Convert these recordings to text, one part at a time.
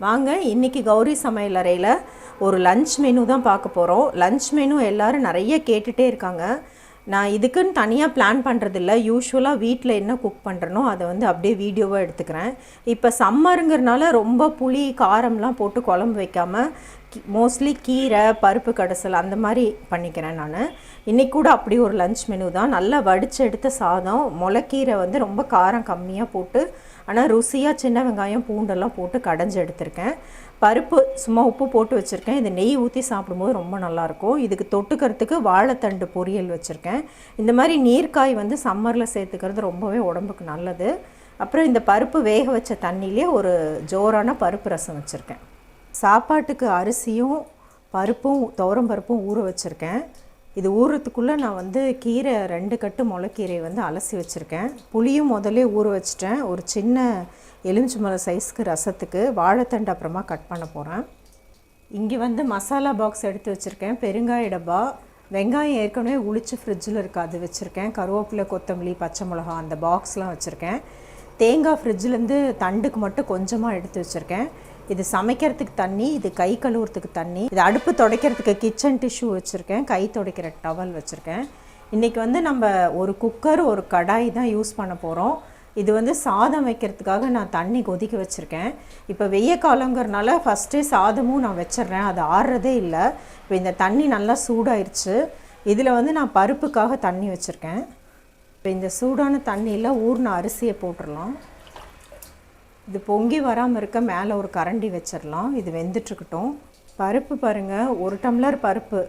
வாங்க இன்னைக்கு கௌரி சமையலறையில் ஒரு லஞ்ச் மெனு தான் பார்க்க போகிறோம். லஞ்ச் மெனு எல்லோரும் நிறைய கேட்டுகிட்டே இருக்காங்க. நான் இதுக்குன்னு தனியாக பிளான் பண்ணுறதில்ல. யூஸ்வலாக வீட்டில் என்ன குக் பண்ணுறனோ அதை அப்படியே வீடியோவாக எடுத்துக்கிறேன். இப்போ சம்மருங்கிறனால ரொம்ப புளி காரம்லாம் போட்டு குழம்பு வைக்காமல் மோஸ்ட்லி கீரை பருப்பு கடைசல் அந்த மாதிரி பண்ணிக்கிறேன் நான். இன்றைக்கி கூட அப்படி ஒரு லஞ்ச் மெனு தான். நல்லா வடித்து எடுத்த சாதம், முளைக்கீரை ரொம்ப காரம் கம்மியாக போட்டு ஆனால் ருசியாக சின்ன வெங்காயம் பூண்டெல்லாம் போட்டு கடைஞ்சி எடுத்திருக்கேன். பருப்பு சும்மா உப்பு போட்டு வச்சுருக்கேன். இது நெய் ஊற்றி சாப்பிடும்போது ரொம்ப நல்லாயிருக்கும். இதுக்கு தொட்டுக்கிறதுக்கு வாழைத்தண்டு பொரியல் வச்சுருக்கேன். இந்த மாதிரி நீர்க்காய் சம்மரில் சேர்த்துக்கிறது ரொம்பவே உடம்புக்கு நல்லது. அப்புறம் இந்த பருப்பு வேக வச்ச தண்ணியிலே ஒரு ஜோரான பருப்பு ரசம் வச்சுருக்கேன். சாப்பாட்டுக்கு அரிசியும் பருப்பும் துவரம் பருப்பும் ஊற வச்சுருக்கேன். இது ஊறுறதுக்குள்ளே நான் கீரை 2 கட்டு முளைக்கீரையை அலசி வச்சுருக்கேன். புளியும் முதலே ஊற வச்சுட்டேன். ஒரு சின்ன எலுமிச்சம்பழம் சைஸ்க்கு ரசத்துக்கு வாழைத்தண்டு அப்புறமா கட் பண்ண போகிறேன். இங்கே மசாலா பாக்ஸ் எடுத்து வச்சுருக்கேன். பெருங்காய டப்பா, வெங்காயம் ஏற்கனவே உளிச்சு ஃப்ரிட்ஜில் இருக்குது அது வச்சுருக்கேன். கருவேப்பிலை கொத்தமல்லி பச்சை மிளகா அந்த பாக்ஸ்லாம் வச்சுருக்கேன். தேங்காய் ஃப்ரிட்ஜிலேருந்து தண்டுக்கு மட்டும் கொஞ்சமாக எடுத்து வச்சுருக்கேன். இது சமைக்கிறதுக்கு தண்ணி, இது கை கழுவுறதுக்கு தண்ணி, இது அடுப்பு துடைக்கிறதுக்கு கிச்சன் டிஷ்யூ வச்சுருக்கேன். கை துடைக்கிற டவல் வச்சுருக்கேன். இன்றைக்கி நம்ம ஒரு குக்கர் ஒரு கடாய் தான் யூஸ் பண்ண போகிறோம். இது சாதம் வைக்கிறதுக்காக நான் தண்ணி கொதிக்க வச்சுருக்கேன். இப்போ வெய்ய காலங்கிறனால ஃபஸ்ட்டே சாதமும் நான் வச்சிட்றேன், அது ஆறுறதே இல்லை. இப்போ இந்த தண்ணி நல்லா சூடாயிருச்சு. இதில் நான் பருப்புக்காக தண்ணி வச்சுருக்கேன். இப்போ இந்த சூடான தண்ணியில் ஊறின அரிசியை போட்டுடலாம். இது பொங்கி வராமல் இருக்க மேலே ஒரு கரண்டி வச்சிடலாம். இது வெந்துட்டுருக்கட்டும். பருப்பு பாருங்கள், 1 டம்ளர் பருப்பு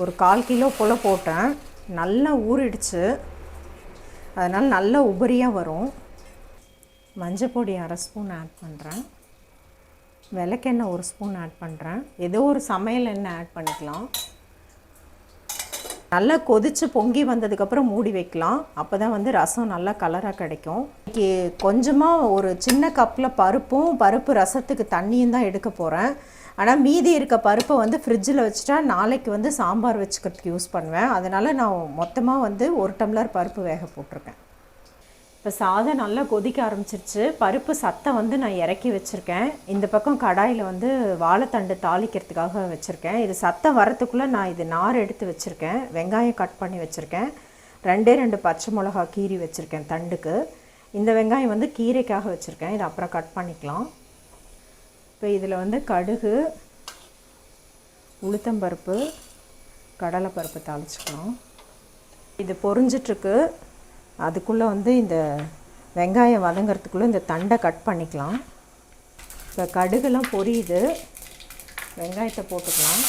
ஒரு 1/4 கிலோ போல் போட்டேன். நல்லா ஊறிடுச்சு, அதனால் நல்லா உபரியாக வரும். மஞ்சள் பொடி 1/2 ஸ்பூன் ஆட் பண்ணுறேன். விளக்கெண்ணெய் 1 ஸ்பூன் ஆட் பண்ணுறேன். ஏதோ ஒரு சமையல் எண்ணெய் ஆட் பண்ணிக்கலாம். நல்லா கொதித்து பொங்கி வந்ததுக்கப்புறம் மூடி வைக்கலாம். அப்போ தான் ரசம் நல்லா கலராக கிடைக்கும். இன்றைக்கி கொஞ்சமாக ஒரு சின்ன கப்பில் பருப்பு ரசத்துக்கு தண்ணியும் தான் எடுக்க போகிறேன். ஆனால் மீதி இருக்க பருப்பை ஃப்ரிட்ஜில் வச்சுட்டா நாளைக்கு சாம்பார் வச்சுக்கிறதுக்கு யூஸ் பண்ணுவேன். அதனால் நான் மொத்தமாக 1 டம்ளர் பருப்பு வேக போட்டிருக்கேன். இப்போ சாதம் நல்லா கொதிக்க ஆரம்பிச்சிருச்சு. பருப்பு சத்தை நான் இறக்கி வச்சுருக்கேன். இந்த பக்கம் கடாயில் வாழைத்தண்டு தாளிக்கிறதுக்காக வச்சுருக்கேன். இது சத்தை வரத்துக்குள்ளே நான் இது நார் எடுத்து வச்சுருக்கேன். வெங்காயம் கட் பண்ணி வச்சுருக்கேன். 2 பச்சை மிளகா கீரி வச்சுருக்கேன் தண்டுக்கு. இந்த வெங்காயம் கீரைக்காக வச்சுருக்கேன். இது அப்புறம் கட் பண்ணிக்கலாம். இப்போ இதில் கடுகு, உளுத்தம்பருப்பு, கடலைப்பருப்பு தாளிச்சிக்கலாம். இது பொரிஞ்சிட்ருக்கு. அதுக்குள்ளே இந்த வெங்காயம் வதங்கிறதுக்குள்ளே இந்த தண்டை கட் பண்ணிக்கலாம். இப்போ கடுகுலாம் பொரியுது, வெங்காயத்தை போட்டுக்கலாம்.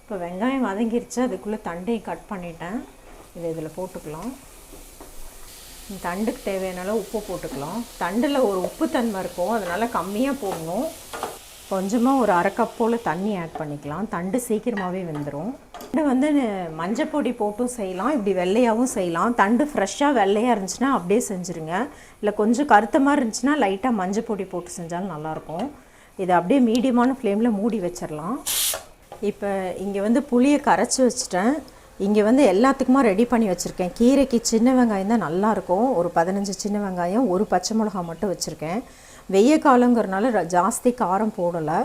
இப்போ வெங்காயம் வதங்கிருச்சு, அதுக்குள்ளே தண்டையும் கட் பண்ணிட்டேன். இதில் போட்டுக்கலாம். தண்டுக்கு தேவையான உப்பு போட்டுக்கலாம். தண்டில் ஒரு உப்புத்தன்மை இருக்கும், அதனால் கம்மியாக போடணும். கொஞ்சமாக ஒரு 1/2 கப் போல் தண்ணி ஆட் பண்ணிக்கலாம். தண்டு சீக்கிரமாகவே வெந்துடும். தண்டு மஞ்சள் பொடி போட்டும் செய்யலாம், இப்படி வெள்ளையாகவும் செய்யலாம். தண்டு ஃப்ரெஷ்ஷாக வெள்ளையாக இருந்துச்சுன்னா அப்படியே செஞ்சுருங்க. இல்லை கொஞ்சம் கருத்த மாதிரி இருந்துச்சுன்னா லைட்டாக மஞ்சள் பொடி போட்டு செஞ்சாலும் நல்லாயிருக்கும். இதை அப்படியே மீடியமான ஃப்ளேமில் மூடி வச்சிடலாம். இப்போ இங்கே புளியை கரைச்சி வச்சுட்டேன். இங்கே எல்லாத்துக்குமா ரெடி பண்ணி வச்சுருக்கேன். கீரைக்கு சின்ன வெங்காயம் தான் நல்லாயிருக்கும். ஒரு 15 சின்ன வெங்காயம், ஒரு பச்சை மிளகா மட்டும் வச்சுருக்கேன். வெய்ய காலங்கிறனால ஜாஸ்தி காரம் போடலை.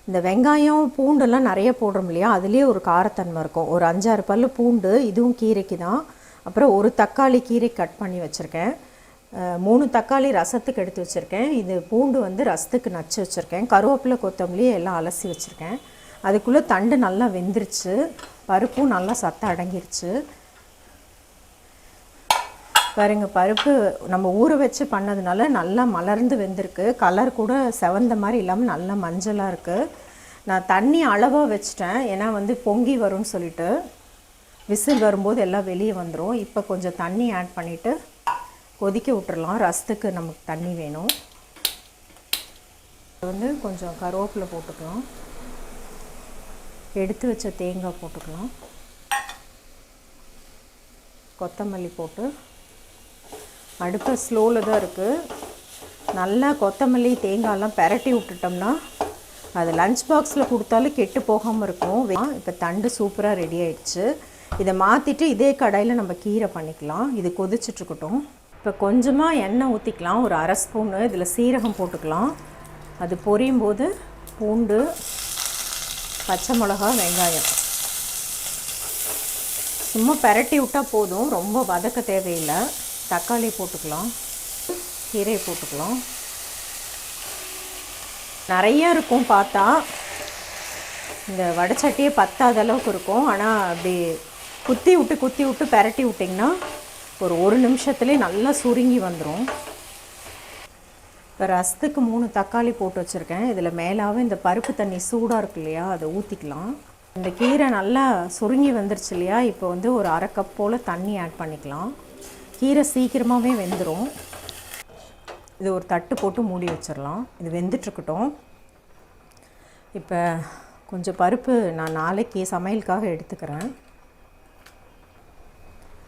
இந்த வெங்காயம் பூண்டெல்லாம் நிறைய போடுறோம் இல்லையா, அதுலேயே ஒரு காரத்தன்மை இருக்கும். ஒரு 5-6 பல் பூண்டு, இதுவும் கீரைக்கு தான். அப்புறம் ஒரு தக்காளி கீரை கட் பண்ணி வச்சுருக்கேன். 3 தக்காளி ரசத்துக்கு எடுத்து வச்சுருக்கேன். இது பூண்டு ரசத்துக்கு நச்சு வச்சுருக்கேன். கருவேப்பிலை கொத்தமல்லி எல்லாம் அலசி வச்சுருக்கேன். அதுக்குள்ளே தண்டு நல்லா வெந்துருச்சு, பருப்பும் நல்லா சத்தை அடங்கிருச்சு. பாருங்க, பருப்பு நம்ம ஊற வச்சு பண்ணதுனால நல்லா மலர்ந்து வெந்திருக்கு. கலர் கூட செவந்த மாதிரி இல்லாமல் நல்லா மஞ்சளாக இருக்குது. நான் தண்ணி அளவாக வச்சிட்டேன், ஏன்னா பொங்கி வரும்னு சொல்லிட்டு. விசில் வரும்போது எல்லாம் வெளியே வந்துடும். இப்போ கொஞ்சம் தண்ணி ஆட் பண்ணிவிட்டு கொதிக்க விட்டுறலாம். ரசத்துக்கு நமக்கு தண்ணி வேணும். கொஞ்சம் கருவேப்பிலை போட்டுக்கலாம். எடுத்து வச்ச தேங்காய் போட்டுக்கலாம். கொத்தமல்லி போட்டு அடுப்பு ஸ்லோவில் தான் இருக்குது. நல்லா கொத்தமல்லி தேங்காயெல்லாம் பெரட்டி விட்டுட்டோம்னா அது லஞ்ச் பாக்ஸில் கொடுத்தாலும் கெட்டு போகாமல் இருக்கும். இப்போ தண்டு சூப்பராக ரெடி ஆகிடுச்சு. இதை மாற்றிட்டு இதே கடாயில் நம்ம கீரை பண்ணிக்கலாம். இது கொதிச்சிட்ருக்கட்டும். இப்போ கொஞ்சமாக எண்ணெய் ஊற்றிக்கலாம், ஒரு அரை ஸ்பூனு. இதில் சீரகம் போட்டுக்கலாம். அது பொரியும் போது பூண்டு, பச்சை மிளகா, வெங்காயம் சும்மா பெரட்டி விட்டால் போதும், ரொம்ப வதக்க தேவையில்லை. தக்காளி போட்டுக்கலாம், கீரையை போட்டுக்கலாம். நிறையா இருக்கும் பார்த்தா, இந்த வடைச்சட்டியே பத்தாத அளவுக்கு இருக்கும். ஆனால் அப்படி குத்தி விட்டு பெரட்டி விட்டிங்கன்னா ஒரு நிமிஷத்துலேயே நல்லா சுருங்கி வந்துடும். இப்போ ரசத்துக்கு 3 தக்காளி போட்டு வச்சுருக்கேன். இதில் மேலாவே இந்த பருப்பு தண்ணி சூடாக இருக்கு இல்லையா, அதை ஊற்றிக்கலாம். இந்த கீரை நல்லா சுருங்கி வந்துருச்சு இல்லையா, இப்போ வந்து ஒரு அரை கப் போல் தண்ணி ஆட் பண்ணிக்கலாம். கீரை சீக்கிரமாகவே வெந்துடும். இது ஒரு தட்டு போட்டு மூடி வச்சிடலாம். இது வெந்துட்டுருக்கட்டும். இப்போ கொஞ்சம் பருப்பு நான் நாளைக்கு சமையலுக்காக எடுத்துக்கிறேன்.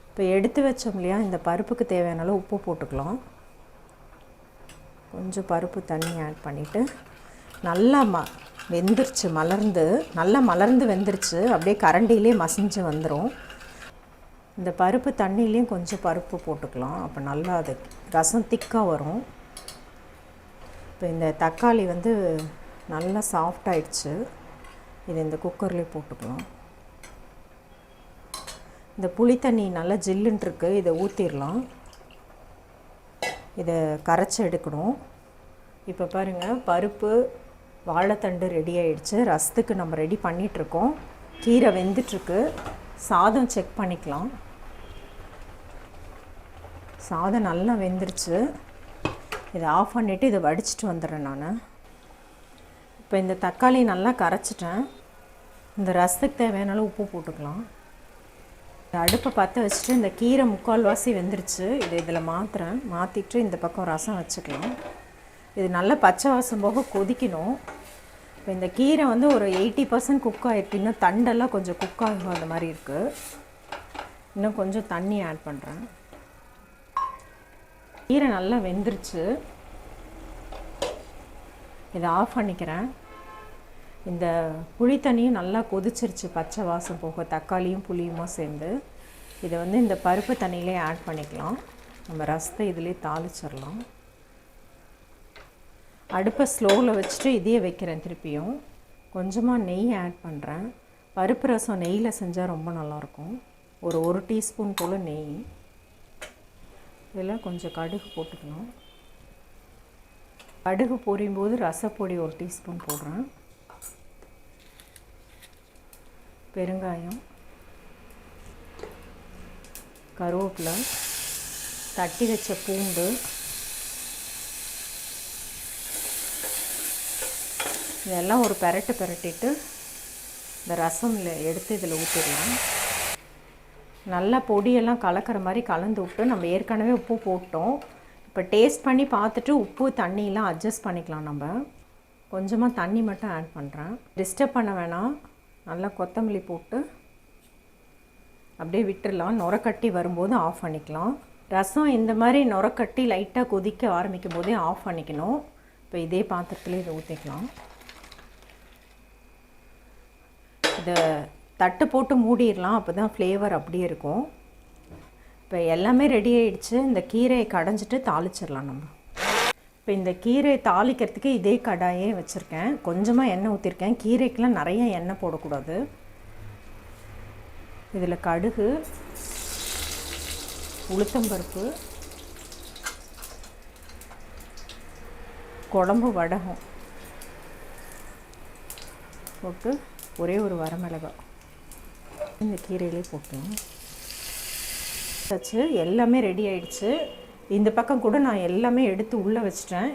இப்போ எடுத்து வச்சோம் இல்லையா, இந்த பருப்புக்கு தேவையான அளவு உப்பு போட்டுக்கலாம். கொஞ்சம் பருப்பு தண்ணி ஆட் பண்ணிவிட்டு நல்லா வெந்துருச்சு, நல்லா மலர்ந்து வெந்துருச்சு. அப்படியே கரண்டிலே மசிஞ்சு வந்துடும். இந்த பருப்பு தண்ணியிலையும் கொஞ்சம் பருப்பு போட்டுக்கலாம். அப்போ நல்லா அது ரசம் திக்காக வரும். இப்போ இந்த தக்காளி வந்து நல்லா சாஃப்டாகிடுச்சு. இது இந்த குக்கர்லேயே போட்டுக்கலாம். இந்த புளி தண்ணி நல்லா ஜில்லுன்னு இருக்குது, இதை ஊற்றிடலாம். இதை கரைச்சி எடுக்கணும். இப்போ பாருங்கள், பருப்பு வாழைத்தண்டு ரெடி ஆகிடுச்சு. ரசத்துக்கு நம்ம ரெடி பண்ணிகிட்ருக்கோம். கீரை வெந்துட்டுருக்கு. சாதம் செக் பண்ணிக்கலாம். சாதம் நல்லா வெந்துருச்சு. இதை ஆஃப் பண்ணிவிட்டு இதை வடிச்சிட்டு வந்துடுறேன் நான். இப்போ இந்த தக்காளி நல்லா கரைச்சிட்டேன். இந்த ரசத்துக்கு தேவையான உப்பு போட்டுக்கலாம். அடுப்பை பற்ற வச்சுட்டு இந்த கீரை 3/4 வெந்துருச்சு. இதில் மாற்றிட்டு இந்த பக்கம் ரசம் வச்சுக்கலாம். இது நல்லா பச்சை வாசம் போக கொதிக்கணும். இப்போ இந்த கீரை வந்து ஒரு 80% குக் ஆகிருக்கு. இன்னும் தண்டெல்லாம் கொஞ்சம் குக் ஆகும், அந்த மாதிரி இருக்குது. இன்னும் கொஞ்சம் தண்ணி ஆட் பண்ணுறேன். கீரை நல்லா வெந்துருச்சு. இதை ஆஃப் பண்ணிக்கிறேன். இந்த புளி தண்ணியும் நல்லா கொதிச்சிருச்சு, பச்சை வாசம் போக, தக்காளியும் புளியுமா சேர்ந்து. இதை வந்து இந்த பருப்பு தண்ணியிலே ஆட் பண்ணிக்கலாம். நம்ம ரசத்தை இதிலே தாளிச்சிடலாம். அடுப்பை ஸ்லோவில் வச்சுட்டு இதையே வைக்கிறேன். திருப்பியும் கொஞ்சமாக நெய் ஆட் பண்ணுறேன். பருப்பு ரசம் நெய்யில் செஞ்சால் ரொம்ப நல்லாயிருக்கும். ஒரு டீஸ்பூன் போல் நெய். இதில் கொஞ்சம் கடுகு போட்டுக்கணும். கடுகு பொரியும் போது ரசப்பொடி 1 டீஸ்பூன் போடுறேன். பெருங்காயம், கருவேப்பிலை, தட்டி வச்ச பூண்டு, இதெல்லாம் ஒரு பெரட்டிட்டு இந்த ரசமில் எடுத்து இதில் ஊற்றிடலாம். நல்லா பொடியெல்லாம் கலக்கிற மாதிரி கலந்து விட்டு, நம்ம ஏற்கனவே உப்பு போட்டோம். இப்போ டேஸ்ட் பண்ணி பார்த்துட்டு உப்பு தண்ணியெலாம் அட்ஜஸ்ட் பண்ணிக்கலாம். நம்ம கொஞ்சமாக தண்ணி மட்டும் ஆட் பண்ணுறேன். டிஸ்டர்ப் பண்ண வேணாம். நல்லா கொத்தமல்லி போட்டு அப்படியே விட்டுடலாம். நுரக்கட்டி வரும்போது ஆஃப் பண்ணிக்கலாம். ரசம் இந்த மாதிரி நுரக்கட்டி லைட்டாக கொதிக்க ஆரம்பிக்கும் போதே ஆஃப் பண்ணிக்கணும். இப்போ இதே பாத்திரத்துலேயே இதை ஊற்றிக்கலாம். இதை தட்டு போட்டு மூடிடலாம். அப்போ தான் ஃப்ளேவர் அப்படியே இருக்கும். இப்போ எல்லாமே ரெடி ஆகிடுச்சு. இந்த கீரையை கடைஞ்சிட்டு தாளிச்சிடலாம் நம்ம. இப்போ இந்த கீரையை தாளிக்கிறதுக்கு இதே கடாயே வச்சுருக்கேன். கொஞ்சமாக எண்ணெய் ஊற்றிருக்கேன். கீரைக்கெலாம் நிறைய எண்ணெய் போடக்கூடாது. இதில் கடுகு, உளுத்தம்பருப்பு, குழம்பு வடகம் போட்டு ஒரே ஒரு வரமிளகாய் இந்த கீரையிலே போட்டோம். வச்சு எல்லாமே ரெடி ஆகிடுச்சு. இந்த பக்கம் கூட நான் எல்லாமே எடுத்து உள்ளே வச்சிட்டேன்.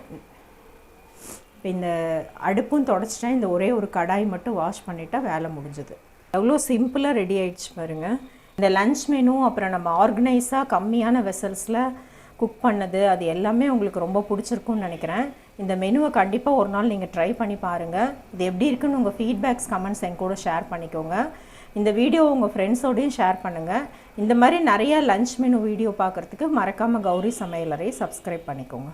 இப்போ இந்த அடுப்பும் தொடச்சிட்டேன். இந்த ஒரே ஒரு கடாய் மட்டும் வாஷ் பண்ணிட்டா வேலை முடிஞ்சுது. எவ்வளோ சிம்பிளாக ரெடி ஆகிடுச்சு பாருங்கள். இந்த லன்ச் மெனு, அப்புறம் நம்ம ஆர்கனைஸாக கம்மியான வெசல்ஸில் குக் பண்ணது, அது எல்லாமே உங்களுக்கு ரொம்ப பிடிச்சிருக்குன்னு நினைக்கிறேன். இந்த மெனுவை கண்டிப்பாக ஒரு நாள் நீங்கள் ட்ரை பண்ணி பாருங்கள். இது எப்படி இருக்குன்னு உங்கள் ஃபீட்பேக்ஸ் கமெண்ட்ஸ் என் கூட ஷேர் பண்ணிக்கோங்க. இந்த வீடியோ உங்கள் ஃப்ரெண்ட்ஸோடையும் ஷேர் பண்ணுங்கள். இந்த மாதிரி நிறைய லஞ்ச் மெனு வீடியோ பார்க்குறதுக்கு மறக்காமல் கௌரி சமையலறை சப்ஸ்கிரைப் பண்ணிக்கோங்க.